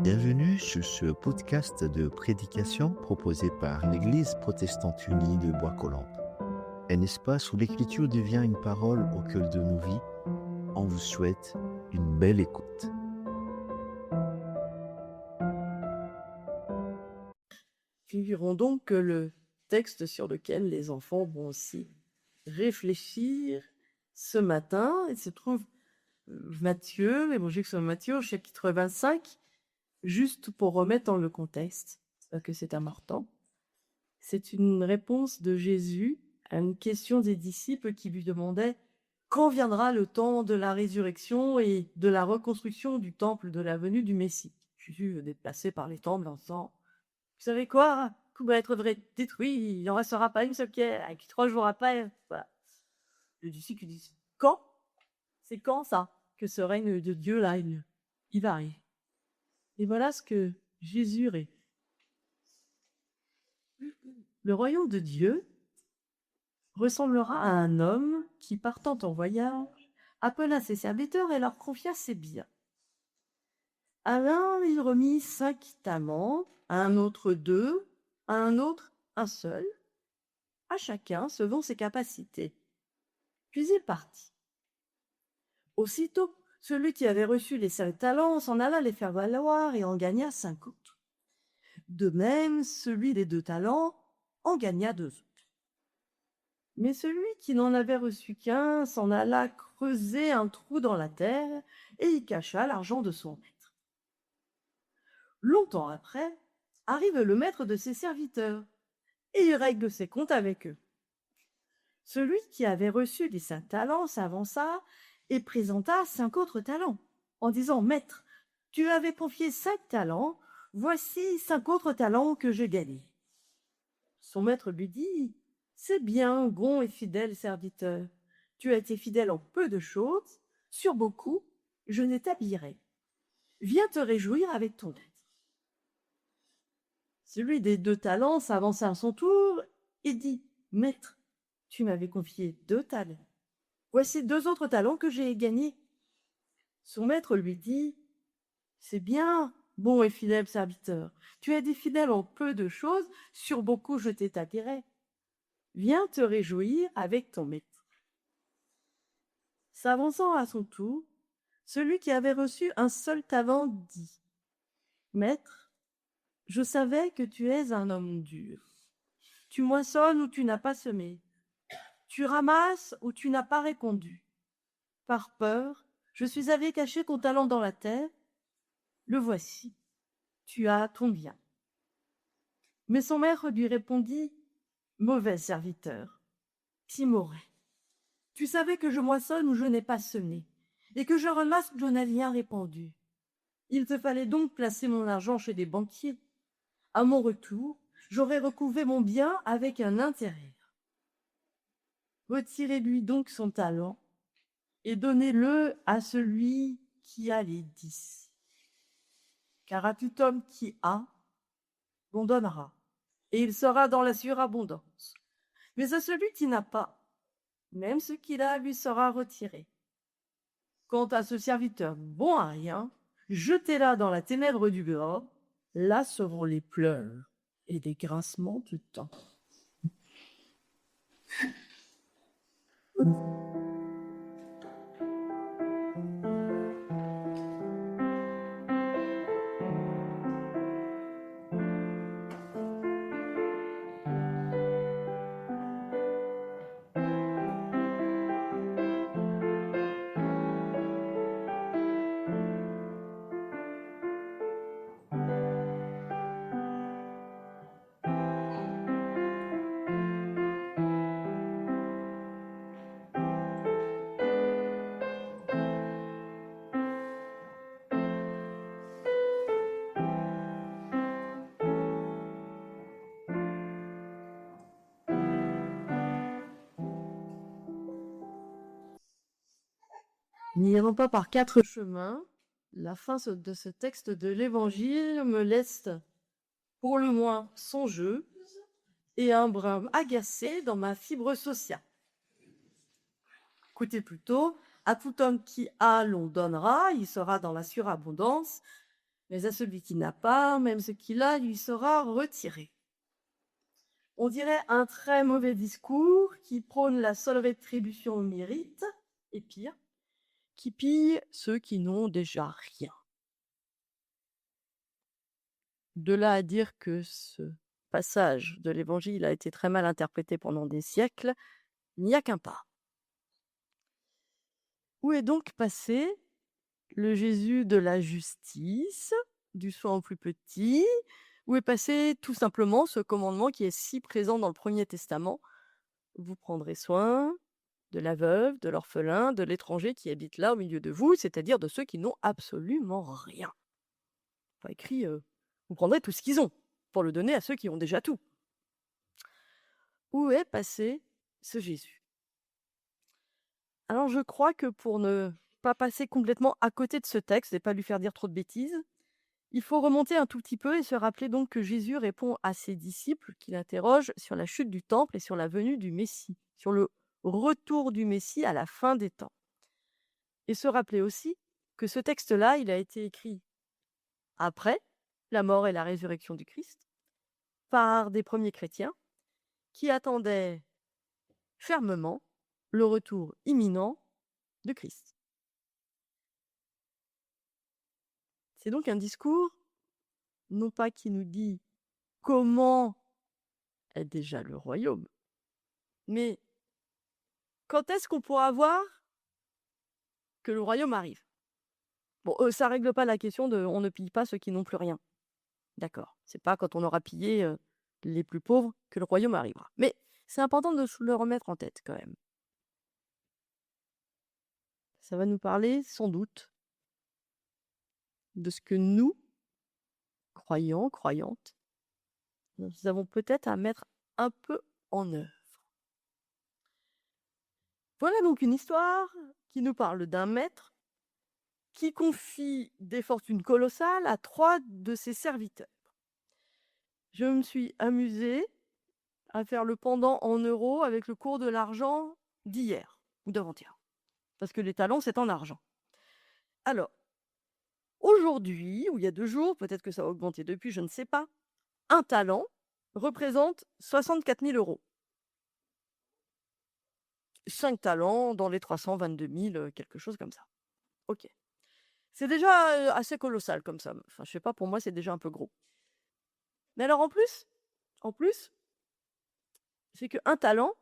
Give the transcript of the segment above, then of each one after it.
Bienvenue sur ce podcast de prédication proposé par l'Église protestante unie de Bois-Colombes. Un espace où l'écriture devient une parole au cœur de nos vies. On vous souhaite une belle écoute. Suivirons donc le texte sur lequel les enfants vont aussi réfléchir ce matin. Il se trouve Matthieu, l'évangile selon Matthieu, au chapitre 25, juste pour remettre dans le contexte, parce que c'est important. C'est une réponse de Jésus à une question des disciples qui lui demandaient quand viendra le temps de la résurrection et de la reconstruction du temple de la venue du Messie. Jésus est déplacé par les temples en disant vous savez quoi? Tout va être détruit, il n'en restera pas une seule pierre. Et puis 3 jours après, voilà. Les disciples disent quand? C'est quand ça que ce règne de Dieu là il arrive? Et voilà ce que Jésus répond. Le royaume de Dieu ressemblera à un homme qui, partant en voyage, appela ses serviteurs et leur confia ses biens. À l'un, il remit 5 talents, à un autre 2, à un autre un seul, à chacun selon ses capacités. Puis il partit. Aussitôt, celui qui avait reçu les 5 talents s'en alla les faire valoir et en gagna 5 autres. De même, celui des 2 talents en gagna 2 autres. Mais celui qui n'en avait reçu qu'un s'en alla creuser un trou dans la terre et y cacha l'argent de son maître. Longtemps après, arrive le maître de ses serviteurs et il règle ses comptes avec eux. Celui qui avait reçu les 5 talents s'avança et présenta 5 autres talents, en disant « Maître, tu avais confié 5 talents, voici 5 autres talents que j'ai gagnés. » Son maître lui dit « C'est bien, bon et fidèle serviteur. Tu as été fidèle en peu de choses, sur beaucoup, je n'établirai. Viens te réjouir avec ton maître. » Celui des 2 talents s'avança à son tour et dit « Maître, tu m'avais confié 2 talents. Voici 2 autres talents que j'ai gagnés. » Son maître lui dit « C'est bien, bon et fidèle serviteur. Tu as été fidèle en peu de choses, sur beaucoup je t'établirai. Viens te réjouir avec ton maître. » S'avançant à son tour, celui qui avait reçu un seul talent dit « Maître, je savais que tu es un homme dur. Tu moissonnes où tu n'as pas semé. Tu ramasses où tu n'as pas répondu. Par peur, je suis allé cacher ton talent dans la terre. Le voici. Tu as ton bien. » Mais son maître lui répondit « Mauvais serviteur, timoré. Tu savais que je moissonne où je n'ai pas semé, et que je ramasse où je n'ai rien répandu. Il te fallait donc placer mon argent chez des banquiers. À mon retour, j'aurais recouvré mon bien avec un intérêt. Retirez-lui donc son talent et donnez-le à celui qui a les 10. Car à tout homme qui a, on donnera, et il sera dans la surabondance. Mais à celui qui n'a pas, même ce qu'il a lui sera retiré. Quant à ce serviteur bon à rien, jetez-la dans la ténèbre du dehors, là seront les pleurs et des grincements de dents. N'irons pas par 4 chemins. La fin de ce texte de l'Évangile me laisse pour le moins songeuse et un brin agacé dans ma fibre sociale. Écoutez plutôt, à tout homme qui a, l'on donnera, il sera dans la surabondance. Mais à celui qui n'a pas, même ce qu'il a lui sera retiré. On dirait un très mauvais discours qui prône la seule rétribution au mérite, et pire, qui pille ceux qui n'ont déjà rien. De là à dire que ce passage de l'Évangile a été très mal interprété pendant des siècles, il n'y a qu'un pas. Où est donc passé le Jésus de la justice, du soin aux plus petits? Où est passé tout simplement ce commandement qui est si présent dans le Premier Testament? Vous prendrez soin de la veuve, de l'orphelin, de l'étranger qui habite là au milieu de vous, c'est-à-dire de ceux qui n'ont absolument rien. Pas écrit vous prendrez tout ce qu'ils ont pour le donner à ceux qui ont déjà tout. Où est passé ce Jésus? Alors je crois que pour ne pas passer complètement à côté de ce texte et pas lui faire dire trop de bêtises, il faut remonter un tout petit peu et se rappeler donc que Jésus répond à ses disciples qui l'interrogent sur la chute du temple et sur la venue du Messie, sur le retour du Messie à la fin des temps. Et se rappeler aussi que ce texte-là, il a été écrit après la mort et la résurrection du Christ par des premiers chrétiens qui attendaient fermement le retour imminent de Christ. C'est donc un discours, non pas qui nous dit comment est déjà le royaume, mais quand est-ce qu'on pourra voir que le royaume arrive? Bon, ça règle pas la question de on ne pille pas ceux qui n'ont plus rien. D'accord. C'est pas quand on aura pillé les plus pauvres que le royaume arrivera. Mais c'est important de se le remettre en tête quand même. Ça va nous parler sans doute de ce que nous, croyants, croyantes, nous avons peut-être à mettre un peu en œuvre. Voilà donc une histoire qui nous parle d'un maître qui confie des fortunes colossales à 3 de ses serviteurs. Je me suis amusée à faire le pendant en euros avec le cours de l'argent d'hier ou d'avant-hier, parce que les talents, c'est en argent. Alors, aujourd'hui, ou il y a 2 jours, peut-être que ça a augmenté depuis, je ne sais pas, un talent représente 64 000 €. 5 talents dans les 322 000, quelque chose comme ça. OK. C'est déjà, assez colossal comme ça. Enfin, je sais pas, pour moi, c'est déjà un peu gros. Mais alors en plus, c'est qu'un talent,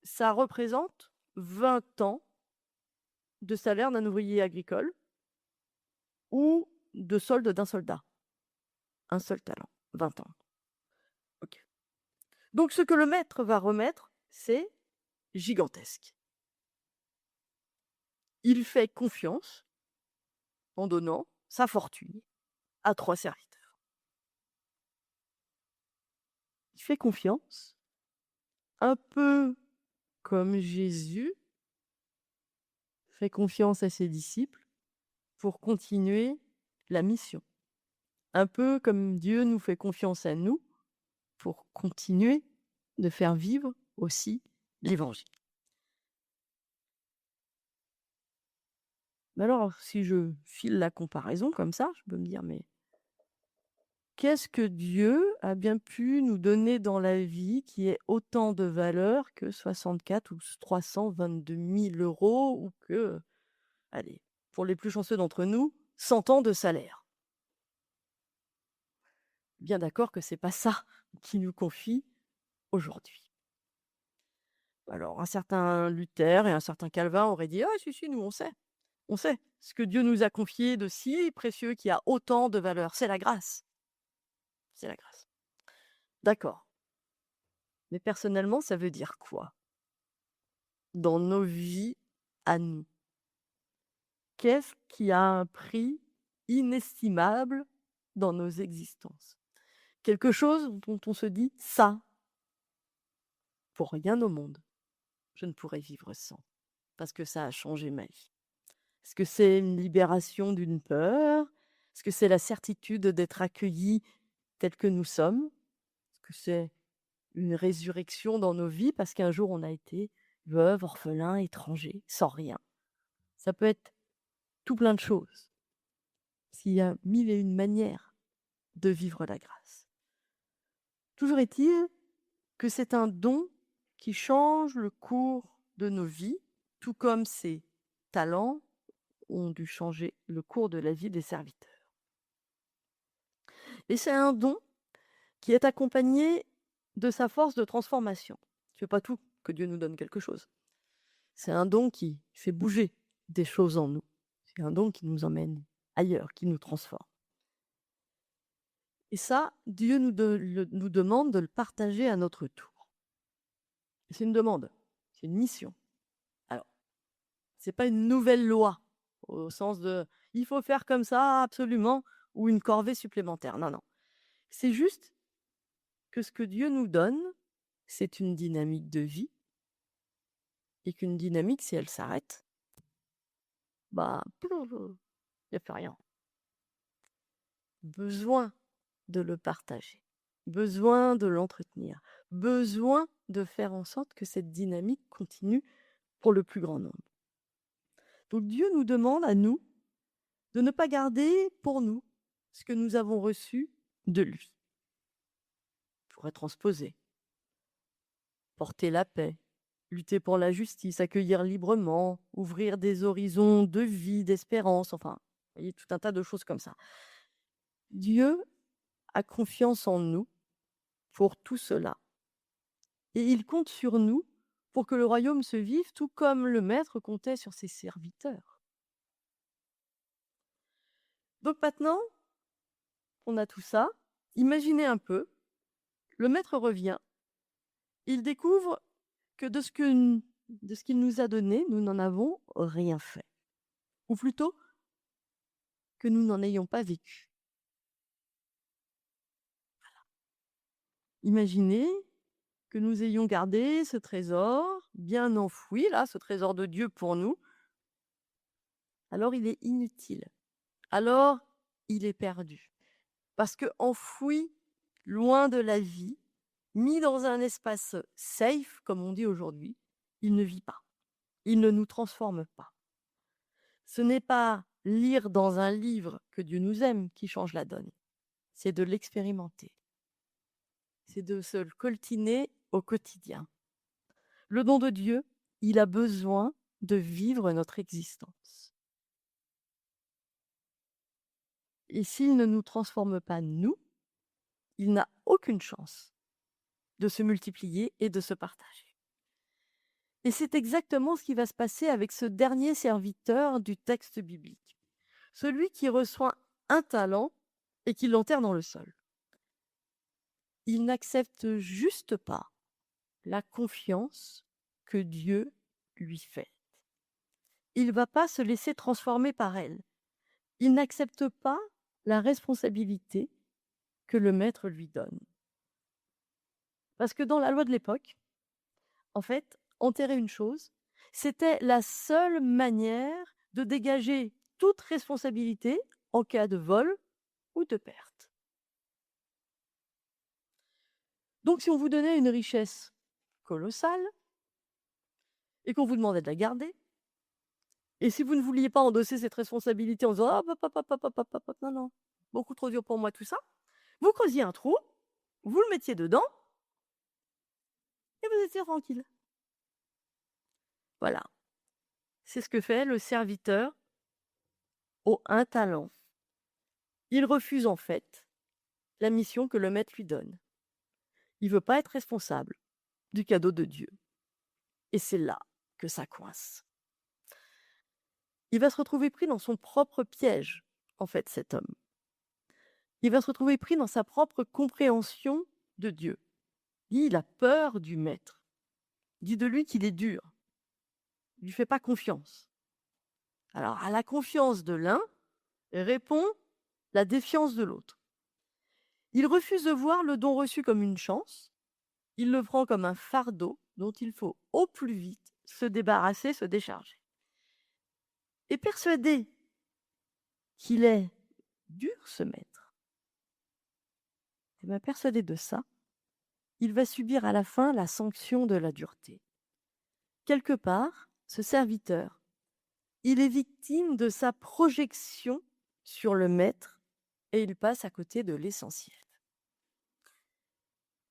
ça représente 20 ans de salaire d'un ouvrier agricole ou de solde d'un soldat. Un seul talent, 20 ans. OK. Donc ce que le maître va remettre, c'est gigantesque. Il fait confiance en donnant sa fortune à 3 serviteurs. Il fait confiance, un peu comme Jésus fait confiance à ses disciples pour continuer la mission. Un peu comme Dieu nous fait confiance à nous pour continuer de faire vivre aussi l'Évangile. Mais alors, si je file la comparaison comme ça, je peux me dire, mais qu'est-ce que Dieu a bien pu nous donner dans la vie qui ait autant de valeur que 64 ou 322 000 € ou que, allez, pour les plus chanceux d'entre nous, 100 ans de salaire? Bien d'accord que c'est pas ça qu'il nous confie aujourd'hui. Alors, un certain Luther et un certain Calvin auraient dit: «Ah si, si, nous on sait. On sait. Ce que Dieu nous a confié de si précieux, qui a autant de valeur, c'est la grâce. C'est la grâce». D'accord. Mais personnellement, ça veut dire quoi? Dans nos vies à nous? Qu'est-ce qui a un prix inestimable dans nos existences? Quelque chose dont on se dit: «Ça, pour rien au monde, je ne pourrais vivre sans, parce que ça a changé ma vie». Est-ce que c'est une libération d'une peur? Est-ce que c'est la certitude d'être accueillis tels que nous sommes? Est-ce que c'est une résurrection dans nos vies parce qu'un jour on a été veuve, orphelin, étranger, sans rien? Ça peut être tout plein de choses. qu'il y a mille et une manières de vivre la grâce. Toujours est-il que c'est un don qui change le cours de nos vies, tout comme ces talents ont dû changer le cours de la vie des serviteurs. Et c'est un don qui est accompagné de sa force de transformation. C'est pas tout que Dieu nous donne quelque chose. C'est un don qui fait bouger des choses en nous. C'est un don qui nous emmène ailleurs, qui nous transforme. Et ça, Dieu nous demande de le partager à notre tour. C'est une demande, c'est une mission. Alors, c'est pas une nouvelle loi au sens de il faut faire comme ça absolument ou une corvée supplémentaire. Non, non. C'est juste que ce que Dieu nous donne, c'est une dynamique de vie et qu'une dynamique, si elle s'arrête, bah, il n'y a plus rien. Besoin de le partager, besoin de l'entretenir, besoin de faire en sorte que cette dynamique continue pour le plus grand nombre. Donc Dieu nous demande à nous de ne pas garder pour nous ce que nous avons reçu de lui. Pour être transposé, porter la paix, lutter pour la justice, accueillir librement, ouvrir des horizons de vie, d'espérance, enfin, vous voyez, tout un tas de choses comme ça. Dieu a confiance en nous pour tout cela. Et il compte sur nous pour que le royaume se vive, tout comme le maître comptait sur ses serviteurs. Donc maintenant, on a tout ça. Imaginez un peu, le maître revient, il découvre que de ce qu'il nous a donné, nous n'en avons rien fait. Ou plutôt, que nous n'en ayons pas vécu. Imaginez que nous ayons gardé ce trésor bien enfoui, là, ce trésor de Dieu pour nous. Alors il est inutile. Alors il est perdu. Parce que enfoui, loin de la vie, mis dans un espace safe, comme on dit aujourd'hui, il ne vit pas. Il ne nous transforme pas. Ce n'est pas lire dans un livre que Dieu nous aime qui change la donne. C'est de l'expérimenter. C'est de se le coltiner au quotidien. Le don de Dieu, il a besoin de vivre notre existence. Et s'il ne nous transforme pas, nous, il n'a aucune chance de se multiplier et de se partager. Et c'est exactement ce qui va se passer avec ce dernier serviteur du texte biblique. Celui qui reçoit un talent et qui l'enterre dans le sol. Il n'accepte juste pas la confiance que Dieu lui fait. Il ne va pas se laisser transformer par elle. Il n'accepte pas la responsabilité que le maître lui donne. Parce que dans la loi de l'époque, en fait, enterrer une chose, c'était la seule manière de dégager toute responsabilité en cas de vol ou de perte. Donc si on vous donnait une richesse colossale et qu'on vous demandait de la garder, et si vous ne vouliez pas endosser cette responsabilité en disant « non, non, beaucoup trop dur pour moi tout ça », vous creusiez un trou, vous le mettiez dedans, et vous étiez tranquille. Voilà. C'est ce que fait le serviteur au un talent. Il refuse en fait la mission que le maître lui donne. Il ne veut pas être responsable du cadeau de Dieu. Et c'est là que ça coince. Il va se retrouver pris dans son propre piège, en fait, cet homme. Il va se retrouver pris dans sa propre compréhension de Dieu. Il a peur du maître. Il dit de lui qu'il est dur. Il ne lui fait pas confiance. Alors, à la confiance de l'un répond la défiance de l'autre. Il refuse de voir le don reçu comme une chance. Il le prend comme un fardeau dont il faut au plus vite se débarrasser, se décharger. Et persuadé qu'il est dur, ce maître, et bien persuadé de ça, il va subir à la fin la sanction de la dureté. Quelque part, ce serviteur, il est victime de sa projection sur le maître et il passe à côté de l'essentiel.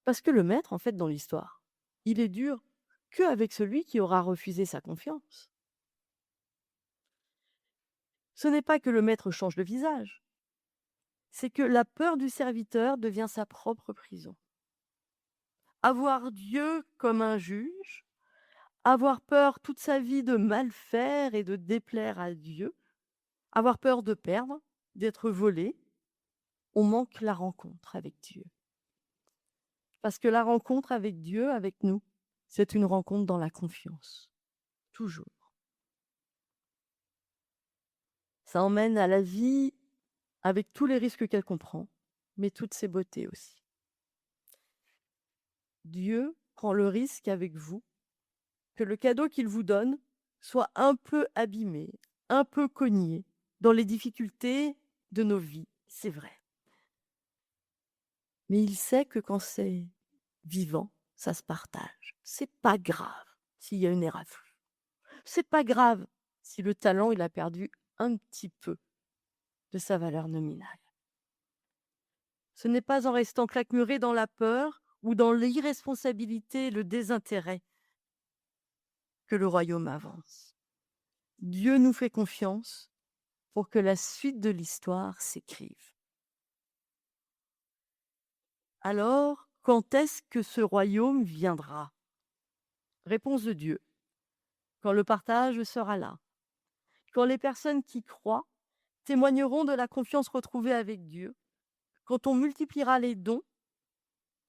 Parce que le maître, en fait, dans l'histoire, il est dur qu'avec celui qui aura refusé sa confiance. Ce n'est pas que le maître change de visage, c'est que la peur du serviteur devient sa propre prison. Avoir Dieu comme un juge, avoir peur toute sa vie de mal faire et de déplaire à Dieu, avoir peur de perdre, d'être volé, on manque la rencontre avec Dieu. Parce que la rencontre avec Dieu, avec nous, c'est une rencontre dans la confiance, toujours. Ça emmène à la vie avec tous les risques qu'elle comprend, mais toutes ses beautés aussi. Dieu prend le risque avec vous que le cadeau qu'il vous donne soit un peu abîmé, un peu cogné dans les difficultés de nos vies, c'est vrai. Mais il sait que quand c'est vivant, ça se partage. C'est pas grave s'il y a une éraflure. C'est pas grave si le talent, il a perdu un petit peu de sa valeur nominale. Ce n'est pas en restant claquemuré dans la peur ou dans l'irresponsabilité et le désintérêt que le royaume avance. Dieu nous fait confiance pour que la suite de l'histoire s'écrive. Alors, quand est-ce que ce royaume viendra? Réponse de Dieu. Quand le partage sera là. Quand les personnes qui croient témoigneront de la confiance retrouvée avec Dieu. Quand on multipliera les dons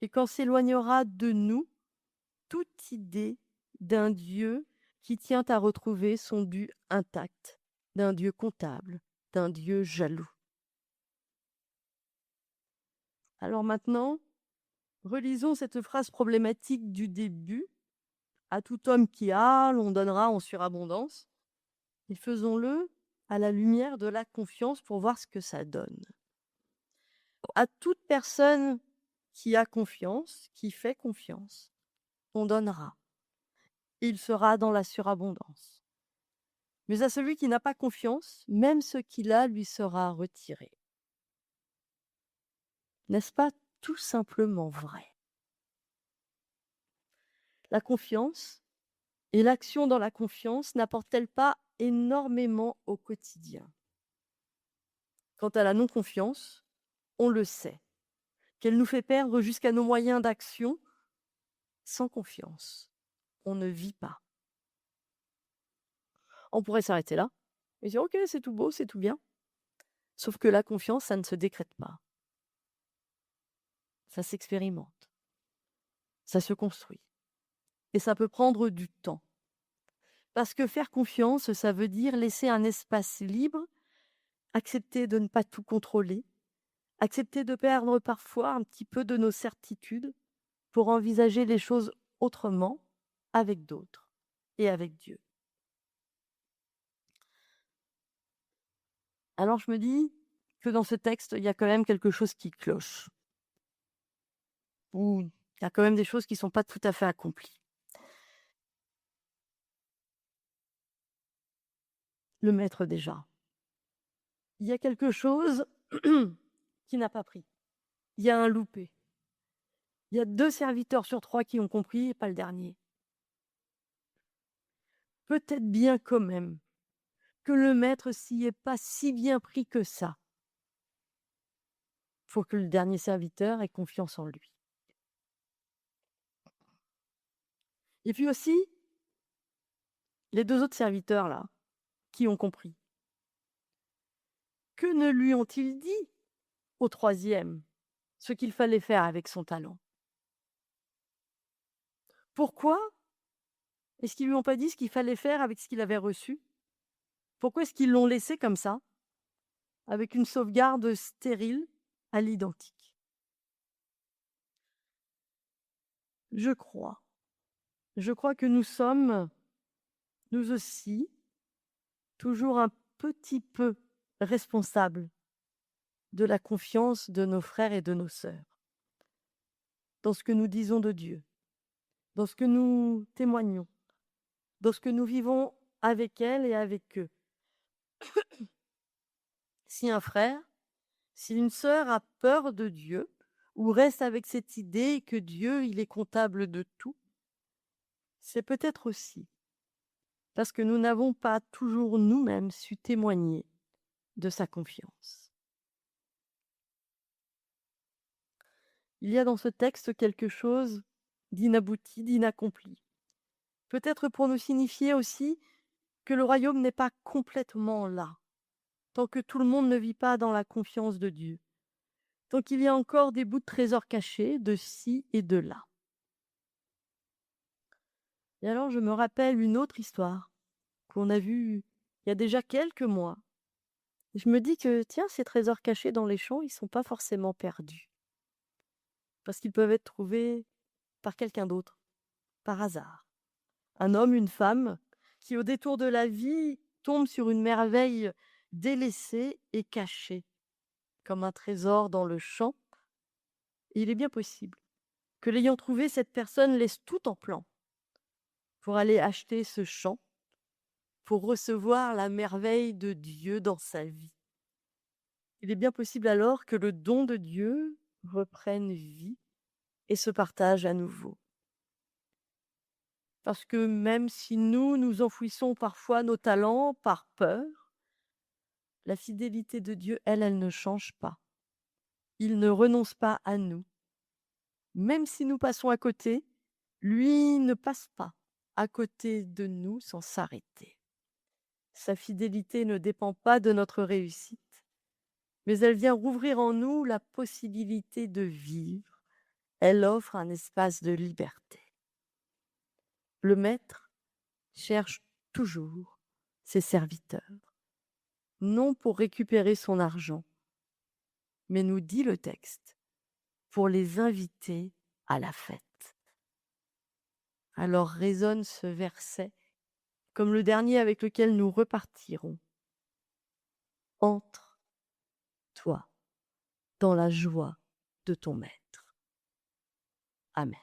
et quand s'éloignera de nous toute idée d'un Dieu qui tient à retrouver son but intact, d'un Dieu comptable, d'un Dieu jaloux. Alors maintenant, relisons cette phrase problématique du début. À tout homme qui a, l'on donnera en surabondance. Et faisons-le à la lumière de la confiance pour voir ce que ça donne. À toute personne qui a confiance, qui fait confiance, on donnera. Il sera dans la surabondance. Mais à celui qui n'a pas confiance, même ce qu'il a lui sera retiré. N'est-ce pas tout simplement vrai? La confiance et l'action dans la confiance n'apportent-elles pas énormément au quotidien? Quant à la non-confiance, on le sait, qu'elle nous fait perdre jusqu'à nos moyens d'action. Sans confiance, on ne vit pas. On pourrait s'arrêter là et dire: «OK, c'est tout beau, c'est tout bien». Sauf que la confiance, ça ne se décrète pas. Ça s'expérimente, ça se construit et ça peut prendre du temps. Parce que faire confiance, ça veut dire laisser un espace libre, accepter de ne pas tout contrôler, accepter de perdre parfois un petit peu de nos certitudes pour envisager les choses autrement, avec d'autres et avec Dieu. Alors je me dis que dans ce texte, il y a quand même quelque chose qui cloche. Ou il y a quand même des choses qui ne sont pas tout à fait accomplies. Le maître déjà. Il y a quelque chose qui n'a pas pris. Il y a un loupé. Il y a 2 serviteurs sur 3 qui ont compris et pas le dernier. Peut-être bien quand même que le maître s'y est pas si bien pris que ça. Faut que le dernier serviteur ait confiance en lui. Et puis aussi, les 2 autres serviteurs là, qui ont compris. Que ne lui ont-ils dit au 3e ce qu'il fallait faire avec son talent? Pourquoi est-ce qu'ils lui ont pas dit ce qu'il fallait faire avec ce qu'il avait reçu? Pourquoi est-ce qu'ils l'ont laissé comme ça, avec une sauvegarde stérile à l'identique? Je crois. Je crois que nous sommes, nous aussi, toujours un petit peu responsables de la confiance de nos frères et de nos sœurs, dans ce que nous disons de Dieu, dans ce que nous témoignons, dans ce que nous vivons avec elles et avec eux. Si un frère, si une sœur a peur de Dieu ou reste avec cette idée que Dieu, il est comptable de tout, c'est peut-être aussi parce que nous n'avons pas toujours nous-mêmes su témoigner de sa confiance. Il y a dans ce texte quelque chose d'inabouti, d'inaccompli. Peut-être pour nous signifier aussi que le royaume n'est pas complètement là, tant que tout le monde ne vit pas dans la confiance de Dieu, tant qu'il y a encore des bouts de trésors cachés de ci et de là. Et alors je me rappelle une autre histoire qu'on a vue il y a déjà quelques mois. Je me dis que, tiens, ces trésors cachés dans les champs, ils ne sont pas forcément perdus, parce qu'ils peuvent être trouvés par quelqu'un d'autre, par hasard. Un homme, une femme, qui au détour de la vie tombe sur une merveille délaissée et cachée, comme un trésor dans le champ. Et il est bien possible que l'ayant trouvé, cette personne laisse tout en plan pour aller acheter ce champ, pour recevoir la merveille de Dieu dans sa vie. Il est bien possible alors que le don de Dieu reprenne vie et se partage à nouveau. Parce que même si nous enfouissons parfois nos talents par peur, la fidélité de Dieu, elle ne change pas. Il ne renonce pas à nous. Même si nous passons à côté, lui ne passe pas à côté de nous sans s'arrêter. Sa fidélité ne dépend pas de notre réussite, mais elle vient rouvrir en nous la possibilité de vivre. Elle offre un espace de liberté. Le Maître cherche toujours ses serviteurs, non pour récupérer son argent, mais nous dit le texte, pour les inviter à la fête. Alors résonne ce verset comme le dernier avec lequel nous repartirons. Entre, toi, dans la joie de ton Maître. Amen.